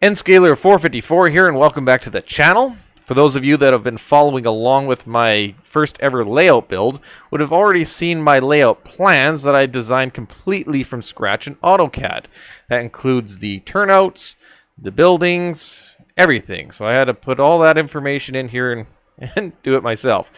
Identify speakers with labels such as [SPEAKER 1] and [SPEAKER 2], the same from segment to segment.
[SPEAKER 1] Nscaler 454 here, and welcome back to the channel. For those of you that have been following along with my first ever layout build, would have already seen my layout plans that I designed completely from scratch in AutoCAD. That includes the turnouts, the buildings, everything. So I had to put all that information in here and do it myself.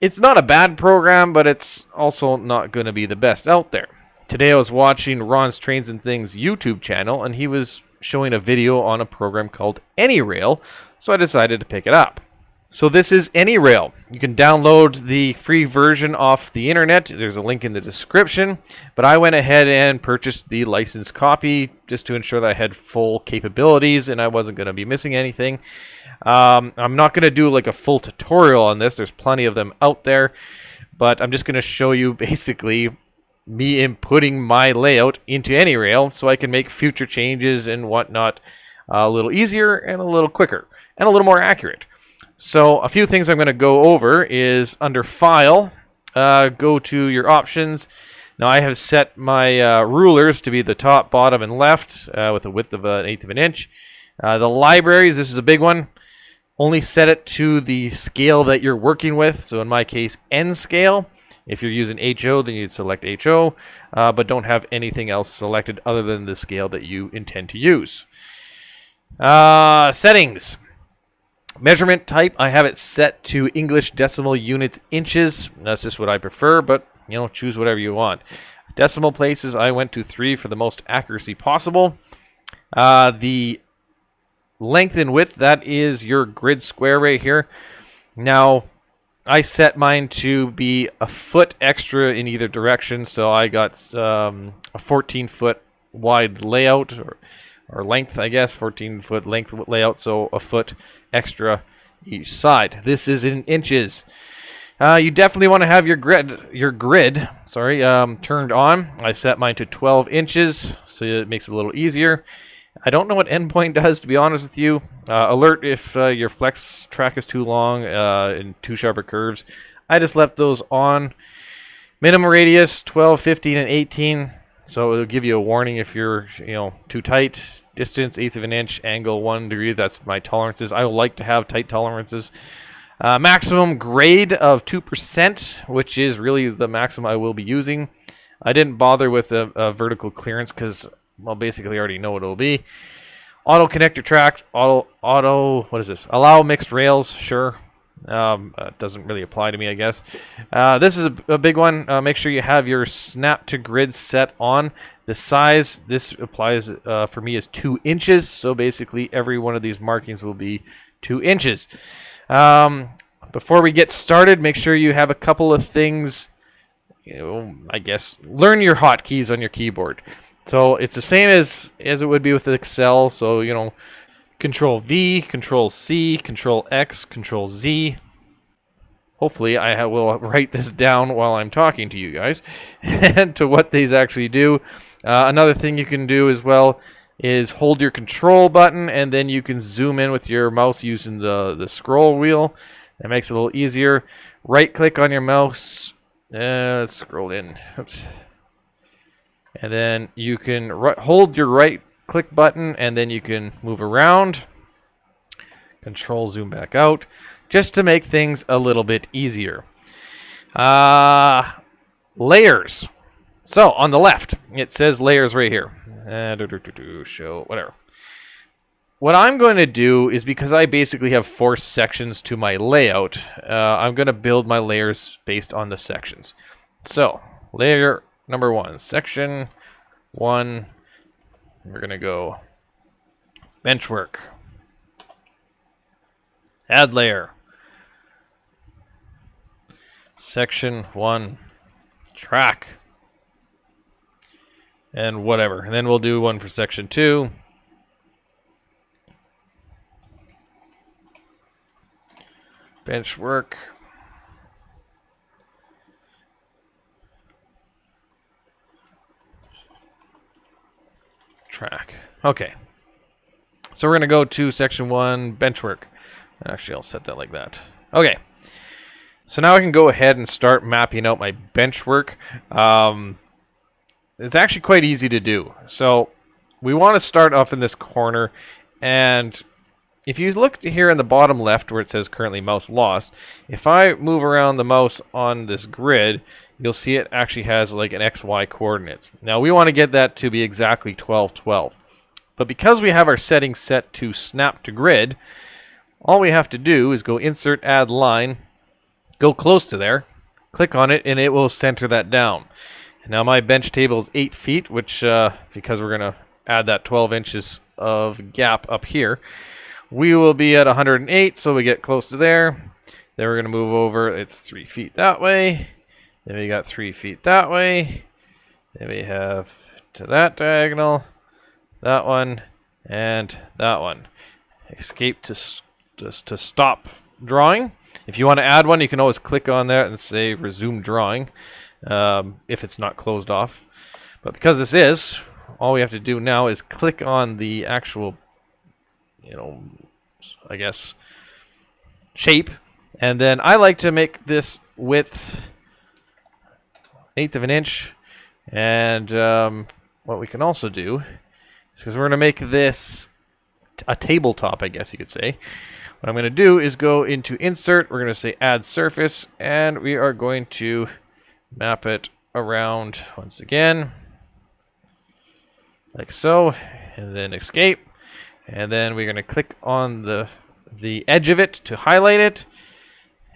[SPEAKER 1] It's not a bad program, but it's also not going to be the best out there. Today I was watching Ron's Trains and Things YouTube channel, and he was showing a video on a program called AnyRail, so I decided to pick it up. So this is AnyRail. You can download the free version off the internet. There's a link in the description, but I went ahead and purchased the licensed copy just to ensure that I had full capabilities and I wasn't going to be missing anything. I'm not going to do like a full tutorial on this. There's plenty of them out there, but I'm just going to show you basically me inputting my layout into AnyRail so I can make future changes and whatnot a little easier and a little quicker and a little more accurate. So a few things I'm going to go over is under File, go to your options. Now I have set my rulers to be the top, bottom, and left with a width of 1/8 of an inch. The libraries, this is a big one. Only set it to the scale that you're working with. So in my case, N scale. If you're using HO, then you'd select HO, but don't have anything else selected other than the scale that you intend to use. Settings. Measurement type, I have it set to English decimal units inches. That's just what I prefer, but choose whatever you want. Decimal places, I went to 3 for the most accuracy possible. The length and width, that is your grid square right here. Now, I set mine to be a foot extra in either direction, so I got a 14-foot wide layout, or length, I guess, 14-foot length layout, so a foot extra each side. This is in inches. You definitely want to have your grid turned on. I set mine to 12 inches, so it makes it a little easier. I don't know what endpoint does, to be honest with you. Alert if your flex track is too long and too sharper curves. I just left those on. Minimum radius, 12, 15, and 18. So it'll give you a warning if you're too tight. Distance, 1/8 of an inch. Angle, 1 degree. That's my tolerances. I like to have tight tolerances. Maximum grade of 2%, which is really the maximum I will be using. I didn't bother with a vertical clearance because, well, basically I already know what it'll be. Auto connector track, what is this? Allow mixed rails, sure. Doesn't really apply to me, I guess. This is a big one. Make sure you have your snap to grid set on. The size, this applies for me is 2 inches. So basically every one of these markings will be 2 inches. Before we get started, make sure you have a couple of things, I guess, learn your hotkeys on your keyboard. So it's the same as it would be with Excel. So, Control V, Control C, Control X, Control Z. Hopefully I will write this down while I'm talking to you guys and to what these actually do. Another thing you can do as well is hold your control button and then you can zoom in with your mouse using the scroll wheel. That makes it a little easier. Right click on your mouse. Let's scroll in. Oops. And then you can hold your right click button and then you can move around. Control zoom back out just to make things a little bit easier. Layers. So on the left, it says layers right here. Show, whatever. What I'm going to do is, because I basically have 4 sections to my layout, I'm going to build my layers based on the sections. So layer number 1, section 1, we're going to go Benchwork, add layer, section 1, track, and whatever. And then we'll do one for section 2. Benchwork. Track. Okay. So we're going to go to section 1, Benchwork. Actually, I'll set that like that. Okay. So now I can go ahead and start mapping out my benchwork. It's actually quite easy to do. So we want to start off in this corner, and if you look here in the bottom left where it says currently mouse lost, if I move around the mouse on this grid, you'll see it actually has like an XY coordinates. Now we want to get that to be exactly 12, 12. But because we have our settings set to snap to grid, all we have to do is go insert, add line, go close to there, click on it, and it will center that down. Now my bench table is 8 feet, which because we're going to add that 12 inches of gap up here, we will be at 108, so we get close to there. Then we're going to move over. It's 3 feet that way. Then we got 3 feet that way. Then we have to that diagonal, that one, and that one. Escape to stop drawing. If you want to add one, you can always click on that and say resume drawing if it's not closed off. But because this is, all we have to do now is click on the actual, I guess, shape. And then I like to make this width 1/8 of an inch. And what we can also do is, because we're going to make this a tabletop, I guess you could say. What I'm going to do is go into insert. We're going to say add surface, and we are going to map it around once again, like so, and then escape. And then we're going to click on the edge of it to highlight it.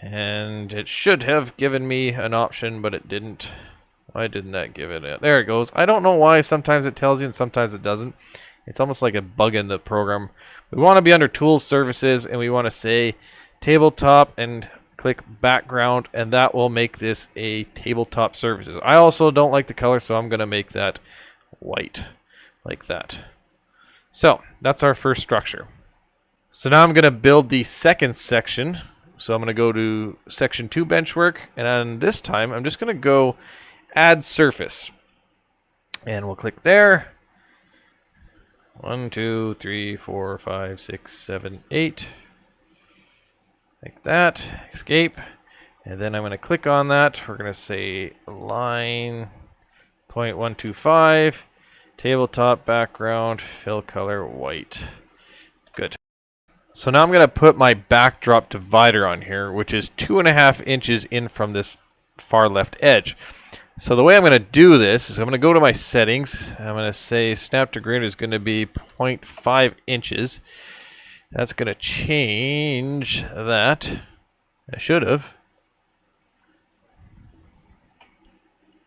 [SPEAKER 1] And it should have given me an option, but it didn't. Why didn't that give it? There it goes. I don't know why sometimes it tells you and sometimes it doesn't. It's almost like a bug in the program. We want to be under Tools, Services, and we want to say Tabletop and click Background, and that will make this a Tabletop Services. I also don't like the color, so I'm going to make that white, like that. So that's our first structure. So now I'm going to build the second section. So I'm going to go to Section 2 Benchwork, and then this time I'm just going to go Add Surface. And we'll click there. 1, 2, 3, 4, 5, 6, 7, 8. Like that. Escape. And then I'm going to click on that. We're going to say line 0.125. Tabletop background. Fill color white. Good. So now I'm going to put my backdrop divider on here, which is 2.5 inches in from this far left edge. So the way I'm going to do this is I'm going to go to my settings. I'm going to say snap to grid is going to be 0.5 inches. That's going to change that. I should have.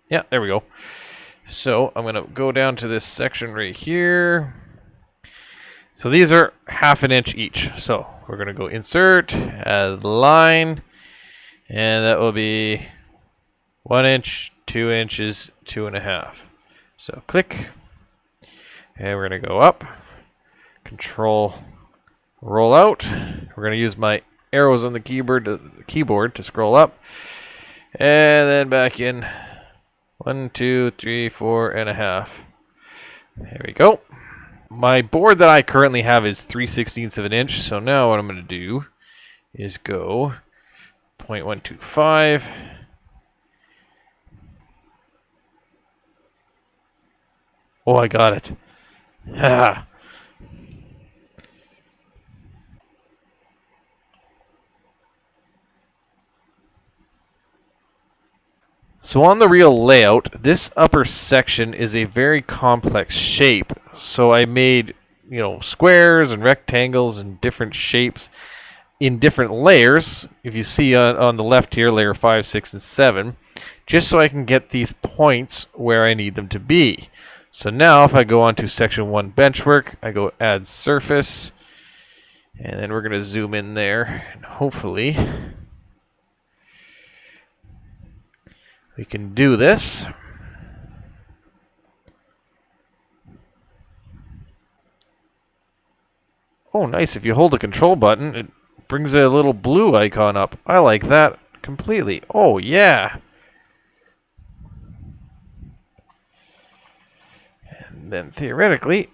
[SPEAKER 1] Yeah, there we go. So I'm going to go down to this section right here. So these are 1/2 inch each. So we're going to go insert, add line, and that will be 1 inch, 2 inches, 2.5. So click, and we're going to go up, Control, roll out. We're going to use my arrows on the keyboard to scroll up, and then back in 1, 2, 3, 4.5. There we go. My board that I currently have is 3/16 of an inch. So now what I'm going to do is go 0.125. Oh, I got it. Ha. So on the real layout, this upper section is a very complex shape. So I made, squares and rectangles and different shapes in different layers. If you see on the left here, layer 5, 6, and 7, just so I can get these points where I need them to be. So now if I go on to section 1 benchwork, I go add surface, and then we're going to zoom in there, and hopefully we can do this. Oh, nice. If you hold the control button, it brings a little blue icon up. I like that completely. Oh, yeah. And then theoretically,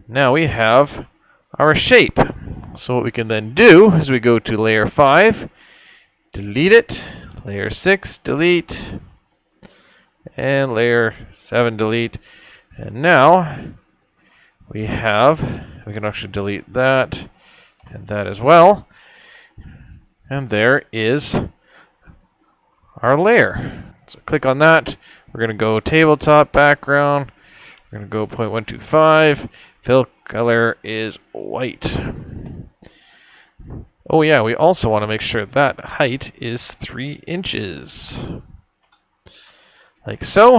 [SPEAKER 1] now we have our shape. So what we can then do is we go to layer 5, delete it, layer 6, delete, and layer 7 delete. And now we can actually delete that and that as well. And there is our layer. So click on that. We're going to go tabletop background. We're going to go 0.125. Fill color is white. Oh yeah, we also want to make sure that height is 3 inches. Like so.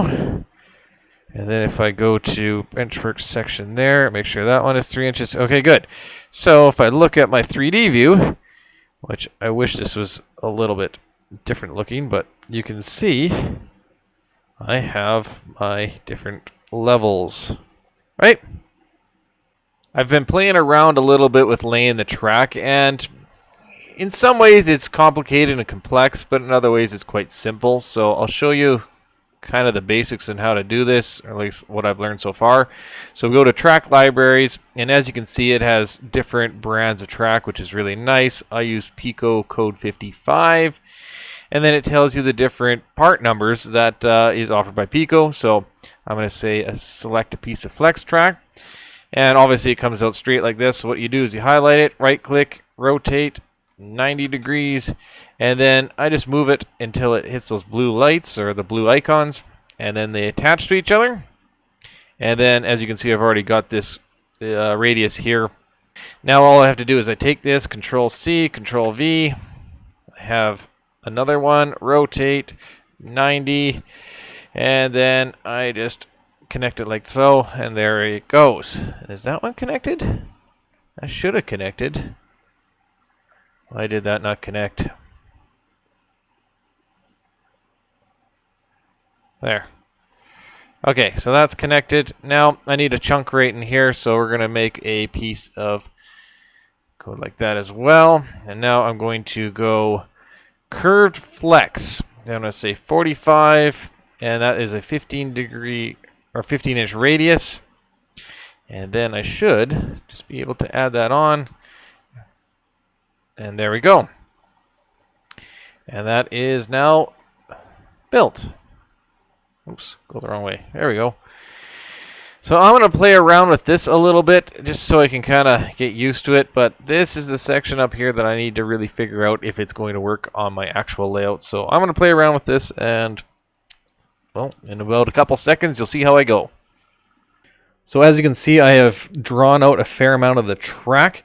[SPEAKER 1] And then if I go to Benchwork section there, make sure that one is 3 inches. Okay, good. So if I look at my 3D view, which I wish this was a little bit different looking, but you can see I have my different levels, right? I've been playing around a little bit with laying the track, and in some ways it's complicated and complex, but in other ways it's quite simple. So I'll show you kind of the basics on how to do this, or at least what I've learned so far. So we go to track libraries, and as you can see, it has different brands of track, which is really nice. I use Pico Code 55, and then it tells you the different part numbers that is offered by Pico. So I'm going to say select a piece of flex track, and obviously it comes out straight like this. So what you do is you highlight it, right click, rotate 90 degrees, and then I just move it until it hits those blue lights or the blue icons, and then they attach to each other. And then as you can see, I've already got this radius here. Now all I have to do is I take this, Control C, Control V, I have another one, rotate 90, and then I just connect it like so, and there it goes. Is that one connected? I should have connected. Why did that not connect? There. Okay, so that's connected. Now I need a chunk right in here, so we're going to make a piece of code like that as well. And now I'm going to go curved flex. I'm going to say 45, and that is a 15-degree or 15-inch radius. And then I should just be able to add that on. And there we go. And that is now built. Oops, go the wrong way. There we go. So I'm going to play around with this a little bit just so I can kind of get used to it. But this is the section up here that I need to really figure out if it's going to work on my actual layout. So I'm going to play around with this, and well, in about a couple seconds, you'll see how I go. So as you can see, I have drawn out a fair amount of the track.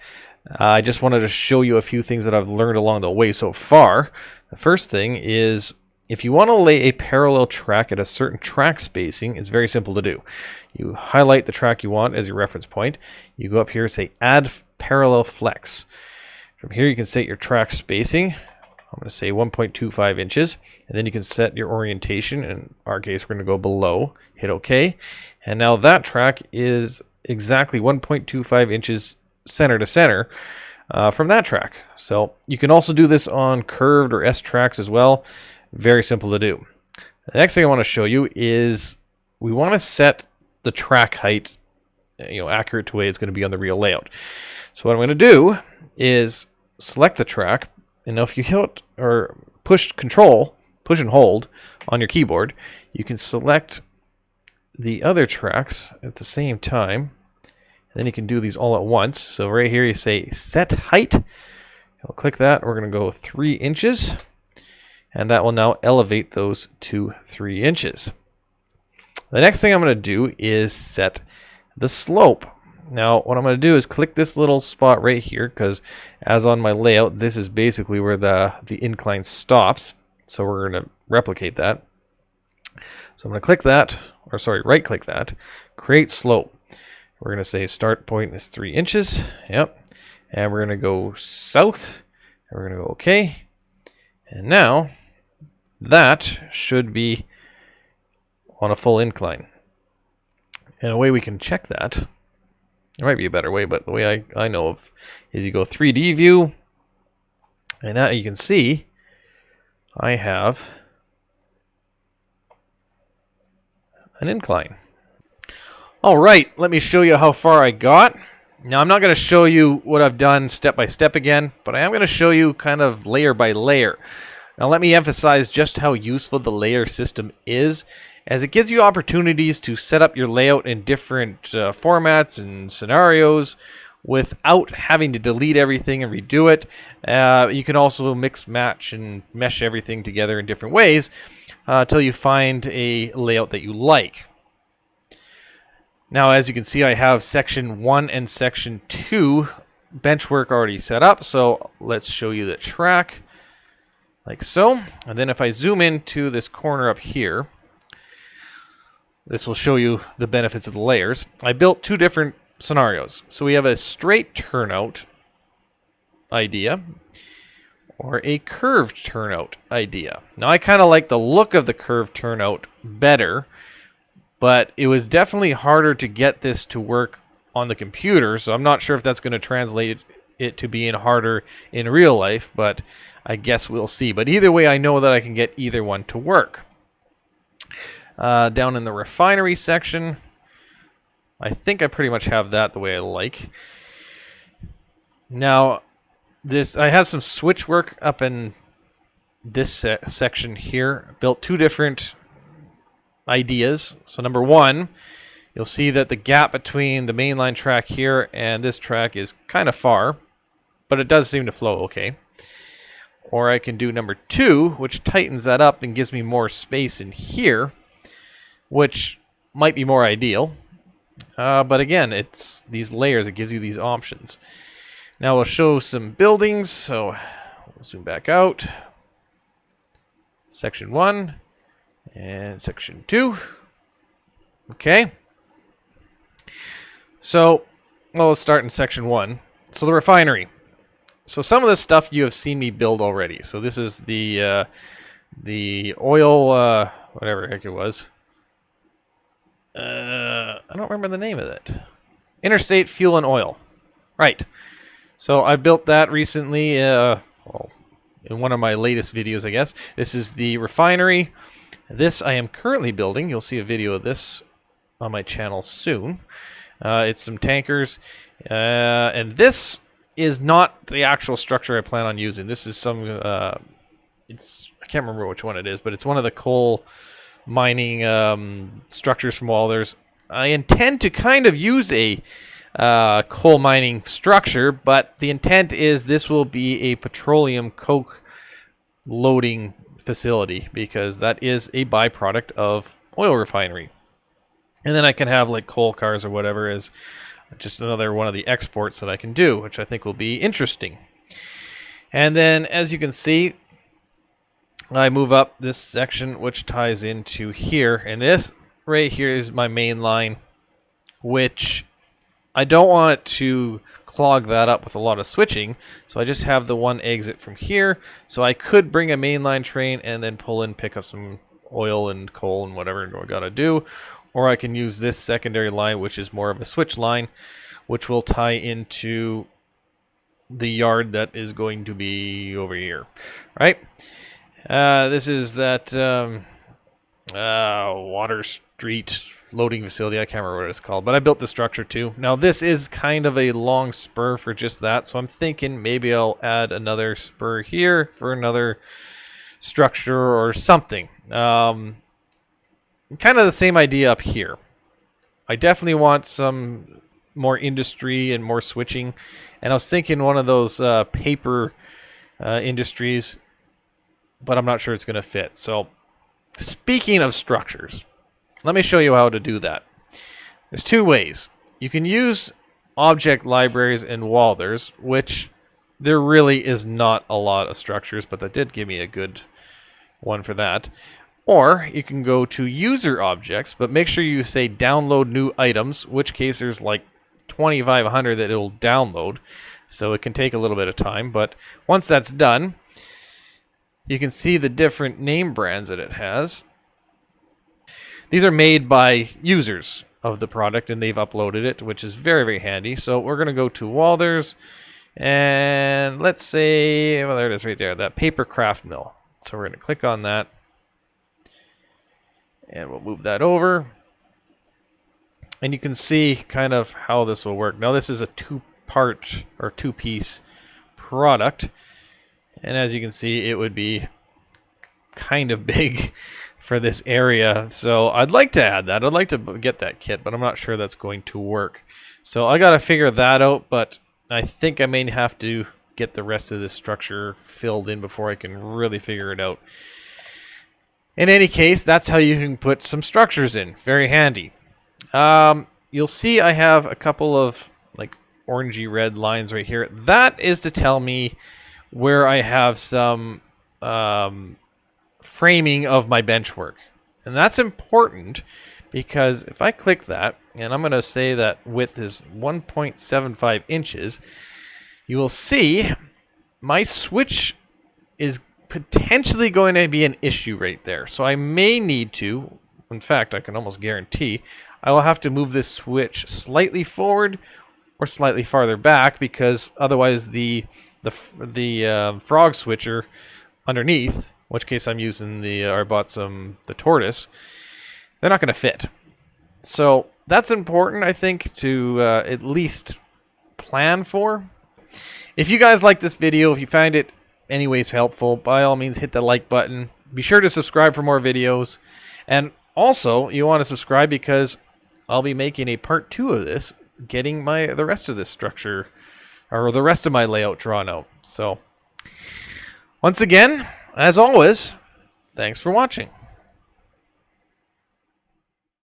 [SPEAKER 1] I just wanted to show you a few things that I've learned along the way so far. The first thing is, if you want to lay a parallel track at a certain track spacing, it's very simple to do. You highlight the track you want as your reference point. You go up here and say Add Parallel Flex. From here you can set your track spacing. I'm going to say 1.25 inches. And then you can set your orientation. In our case, we're going to go below. Hit OK. And now that track is exactly 1.25 inches center to center from that track. So you can also do this on curved or S tracks as well. Very simple to do. The next thing I want to show you is we want to set the track height, accurate to the way it's going to be on the real layout. So what I'm going to do is select the track, and now if you hit or push and hold on your keyboard, you can select the other tracks at the same time. Then you can do these all at once. So right here you say set height. I'll click that. We're going to go 3 inches. And that will now elevate those to 3 inches. The next thing I'm going to do is set the slope. Now what I'm going to do is click this little spot right here, because as on my layout, this is basically where the incline stops. So we're going to replicate that. So I'm going to click that, right click that, create slope. We're going to say start point is 3 inches. Yep. And we're going to go south. And we're going to go OK. And now that should be on a full incline. And a way we can check that, there might be a better way, but the way I know of is you go 3D view. And now you can see I have an incline. All right, let me show you how far I got. Now, I'm not going to show you what I've done step by step again, but I am going to show you kind of layer by layer. Now, let me emphasize just how useful the layer system is, as it gives you opportunities to set up your layout in different formats and scenarios without having to delete everything and redo it. You can also mix, match, and mesh everything together in different ways until you find a layout that you like. Now, as you can see, I have section 1 and section 2 Benchwork already set up, so let's show you the track like so. And then if I zoom into this corner up here, this will show you the benefits of the layers. I built 2 different scenarios. So we have a straight turnout idea or a curved turnout idea. Now I kind of like the look of the curved turnout better, but it was definitely harder to get this to work on the computer, so I'm not sure if that's going to translate it to being harder in real life, but I guess we'll see. But either way, I know that I can get either one to work. Down in the refinery section, I think I pretty much have that the way I like. Now, I have some switch work up in this section here. Built 2 different ideas. So number 1, you'll see that the gap between the mainline track here and this track is kind of far, but it does seem to flow okay. Or I can do number 2, which tightens that up and gives me more space in here, which might be more ideal. But again, it's these layers, it gives you these options. Now we'll show some buildings, so we'll zoom back out. Section 1 and section 2. Okay. So, well, let's start in section 1. So the refinery. So some of this stuff you have seen me build already. So this is the oil, whatever the heck it was. I don't remember the name of it. Interstate Fuel and Oil. Right. So I built that recently, well, in one of my latest videos, I guess. This is the refinery. This I am currently building. You'll see a video of this on my channel soon. It's some tankers. And this is not the actual structure I plan on using. This is some, I can't remember which one it is, but it's one of the coal mining structures from Walters. I intend to kind of use a coal mining structure, but the intent is this will be a petroleum coke loading facility because that is a byproduct of oil refinery. And then I can have like coal cars or whatever as just another one of the exports that I can do, which I think will be interesting. And then as you can see, I move up this section which ties into here, and this right here is my main line, which I don't want to clog that up with a lot of switching, so I just have the one exit from here. So I could bring a mainline train and then pull in, pick up some oil and coal and whatever I gotta do, or I can use this secondary line, which is more of a switch line, which will tie into the yard that is going to be over here, right? This is that Water Street loading facility. I can't remember what it's called, but I built the structure too. Now this is kind of a long spur for just that, so I'm thinking maybe I'll add another spur here for another structure or something. Kind of the same idea up here. I definitely want some more industry and more switching, and I was thinking one of those paper industries, but I'm not sure it's going to fit. So speaking of structures, let me show you how to do that. There's 2 ways. You can use object libraries in Walters, which there really is not a lot of structures, but that did give me a good one for that. Or you can go to user objects, but make sure you say download new items, which case there's like 2,500 that it'll download. So it can take a little bit of time, but once that's done, you can see the different name brands that it has. These are made by users of the product, and they've uploaded it, which is very, very handy. So we're going to go to Walters, and let's say, well, there it is right there, that paper craft mill. So we're going to click on that, and we'll move that over. And you can see kind of how this will work. Now this is a 2-part or 2-piece product. And as you can see, it would be kind of big for this area. So I'd like to add that. I'd like to get that kit, but I'm not sure that's going to work. So I got to figure that out, but I think I may have to get the rest of this structure filled in before I can really figure it out. In any case, that's how you can put some structures in. Very handy. You'll see I have a couple of like orangey red lines right here. That is to tell me where I have some framing of my benchwork. And that's important because if I click that, and I'm going to say that width is 1.75 inches, you will see my switch is potentially going to be an issue right there. So I may need to, in fact, I can almost guarantee, I will have to move this switch slightly forward or slightly farther back, because otherwise the frog switcher underneath, in which case I'm using I bought the tortoise, they're not going to fit. So that's important, I think, to at least plan for. If you guys like this video, if you find it anyways helpful, by all means hit the like button. Be sure to subscribe for more videos. And also, you want to subscribe because I'll be making a part 2 of this, getting the rest of this structure, or the rest of my layout drawn out. So, once again, as always, thanks for watching.